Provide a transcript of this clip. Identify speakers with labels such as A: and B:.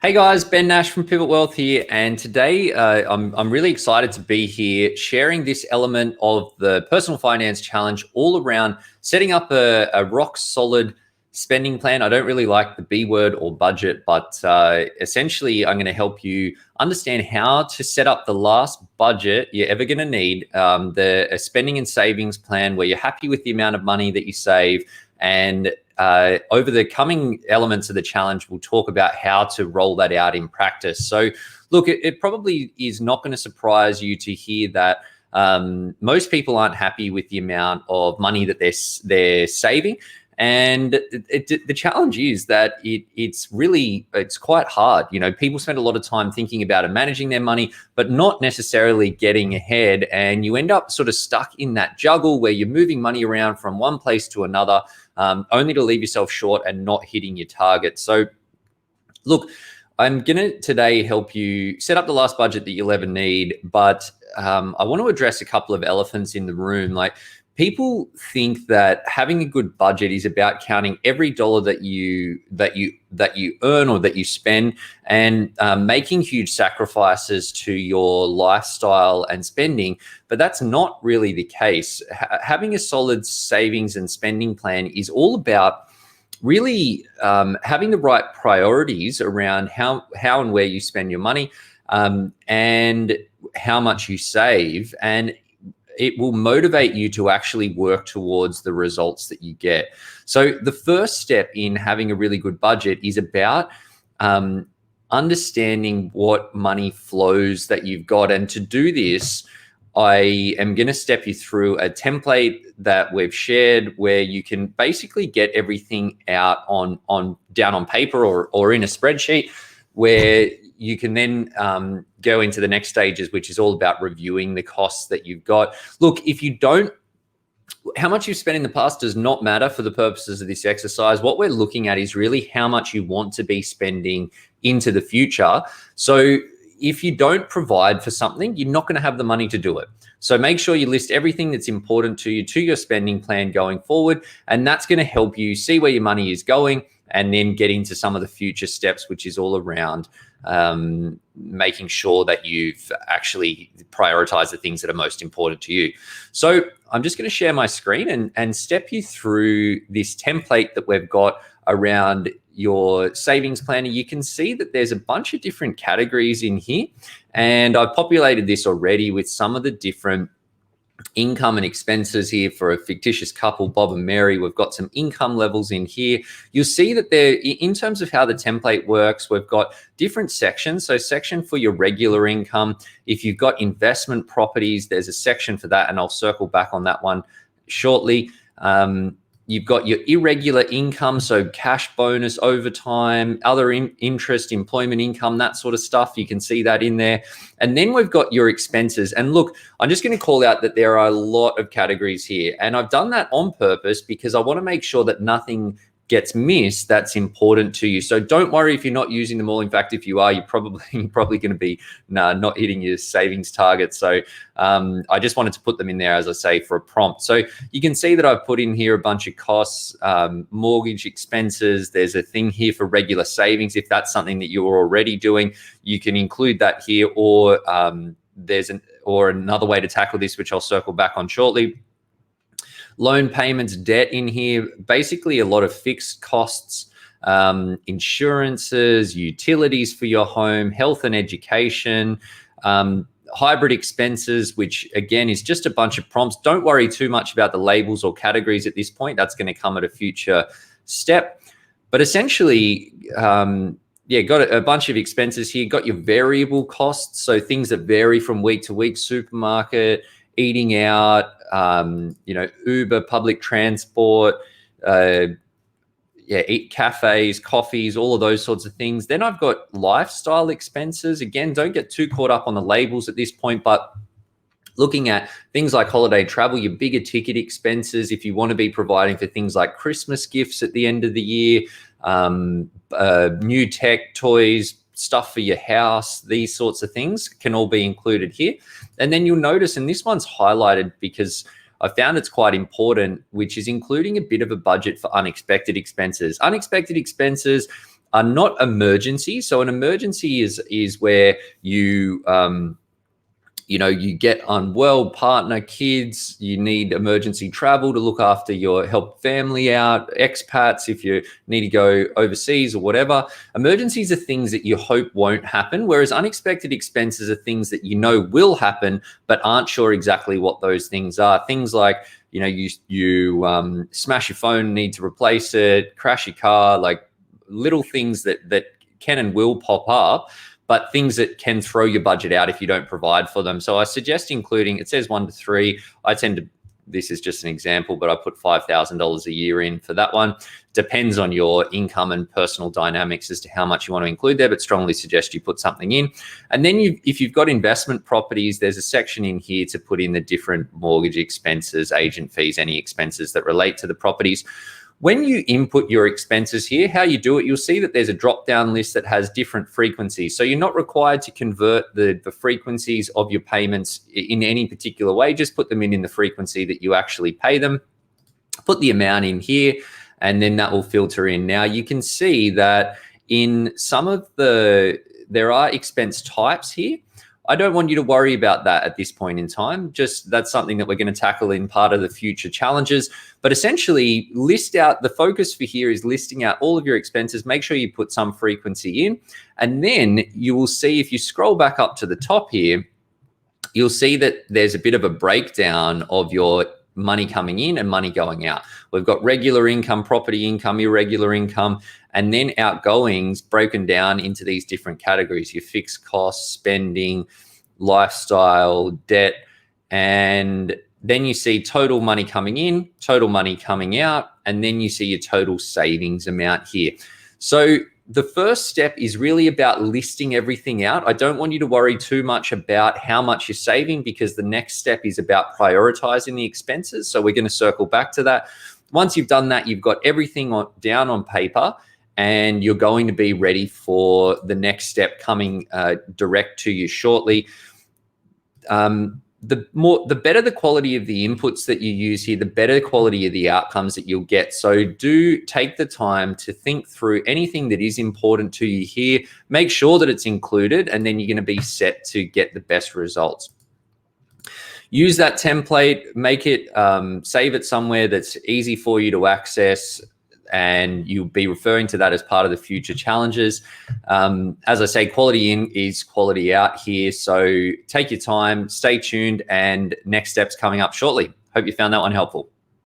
A: Hey guys, Ben Nash from Pivot Wealth here, and today I'm really excited to be here sharing this element of the personal finance challenge all around setting up a rock solid spending plan. I don't really like the B word or budget, but essentially I'm going to help you understand how to set up the last budget you're ever going to need, a spending and savings plan where you're happy with the amount of money that you save. And over the coming elements of the challenge, we'll talk about how to roll that out in practice. So look, it probably is not going to surprise you to hear that most people aren't happy with the amount of money that they're saving. And the challenge is that it's quite hard. You know, people spend a lot of time thinking about and managing their money, but not necessarily getting ahead. And you end up sort of stuck in that juggle where you're moving money around from one place to another, only to leave yourself short and not hitting your target. So look, I'm going to today help you set up the last budget that you'll ever need. But I want to address a couple of elephants in the room. Like, people think that having a good budget is about counting every dollar that you earn or that you spend, and making huge sacrifices to your lifestyle and spending. But that's not really the case. Having a solid savings and spending plan is all about really having the right priorities around how and where you spend your money, and how much you save, and it will motivate you to actually work towards the results that you get. So the first step in having a really good budget is about understanding what money flows that you've got. And to do this, I am going to step you through a template that we've shared where you can basically get everything out down on paper or in a spreadsheet, where you can then go into the next stages, which is all about reviewing the costs that you've got. Look, how much you've spent in the past does not matter for the purposes of this exercise. What we're looking at is really how much you want to be spending into the future. So if you don't provide for something, you're not going to have the money to do it. So make sure you list everything that's important to you to your spending plan going forward, and that's going to help you see where your money is going and then get into some of the future steps, which is all around making sure that you've actually prioritized the things that are most important to you. So I'm just going to share my screen and step you through this template that we've got around your savings planner. You can see that there's a bunch of different categories in here, and I've populated this already with some of the different income and expenses here for a fictitious couple, Bob and Mary. We've got some income levels in here. You'll see that in terms of how the template works, we've got different sections. So section for your regular income. If you've got investment properties, there's a section for that, and I'll circle back on that one shortly. You've got your irregular income, so cash bonus, overtime, other interest, employment income, that sort of stuff. You can see that in there. And then we've got your expenses. And look, I'm just going to call out that there are a lot of categories here. And I've done that on purpose because I want to make sure that nothing gets missed that's important to you. So don't worry if you're not using them all. In fact, if you are, you're probably going to be not hitting your savings target. So I just wanted to put them in there, as I say, for a prompt. So you can see that I've put in here a bunch of costs, mortgage expenses. There's a thing here for regular savings. If that's something that you're already doing, you can include that here, or or another way to tackle this, which I'll circle back on shortly. Loan payments, debt in here, basically a lot of fixed costs, insurances, utilities for your home, health and education, hybrid expenses, which again is just a bunch of prompts. Don't worry too much about the labels or categories at this point. That's going to come at a future step. But essentially, got a bunch of expenses here. Got your variable costs, so things that vary from week to week: supermarket, eating out, Uber, public transport, eat cafes, coffees, all of those sorts of things. Then I've got lifestyle expenses. Again, don't get too caught up on the labels at this point, but looking at things like holiday travel, your bigger ticket expenses, if you want to be providing for things like Christmas gifts at the end of the year, new tech, toys, stuff for your house, these sorts of things can all be included here. And then you'll notice, and this one's highlighted because I found it's quite important, which is including a bit of a budget for unexpected expenses. Unexpected expenses are not emergencies. So an emergency is where you you get unwell, partner, kids, you need emergency travel to look after help family out, expats, if you need to go overseas or whatever. Emergencies are things that you hope won't happen, whereas unexpected expenses are things that you know will happen, but aren't sure exactly what those things are. Things like, you smash your phone, need to replace it, crash your car, like little things that can and will pop up, but things that can throw your budget out if you don't provide for them. So I suggest including, it says 1 to 3. This is just an example, but I put $5,000 a year in for that one. Depends on your income and personal dynamics as to how much you want to include there, but strongly suggest you put something in. And then if you've got investment properties, there's a section in here to put in the different mortgage expenses, agent fees, any expenses that relate to the properties. When you input your expenses here, how you do it, you'll see that there's a drop-down list that has different frequencies. So you're not required to convert the frequencies of your payments in any particular way. Just put them in the frequency that you actually pay them. Put the amount in here, and then that will filter in. Now you can see that in some of there are expense types here. I don't want you to worry about that at this point in time. Just that's something that we're going to tackle in part of the future challenges. But essentially, the focus for here is listing out all of your expenses. Make sure you put some frequency in. And then you will see, if you scroll back up to the top here, you'll see that there's a bit of a breakdown of your money coming in and money going out. We've got regular income, property income, irregular income, and then outgoings broken down into these different categories: your fixed costs, spending, lifestyle, debt, and then you see total money coming in, total money coming out, and then you see your total savings amount here. So the first step is really about listing everything out. I don't want you to worry too much about how much you're saving, because the next step is about prioritizing the expenses. So we're going to circle back to that. Once you've done that, you've got everything down on paper, and you're going to be ready for the next step coming direct to you shortly. The better the quality of the inputs that you use here, the better quality of the outcomes that you'll get. So do take the time to think through anything that is important to you here. Make sure that it's included, and then you're going to be set to get the best results. Use that template, make it, save it somewhere that's easy for you to access, and you'll be referring to that as part of the future challenges. As I say, quality in is quality out here. So take your time, stay tuned, and next steps coming up shortly. Hope you found that one helpful.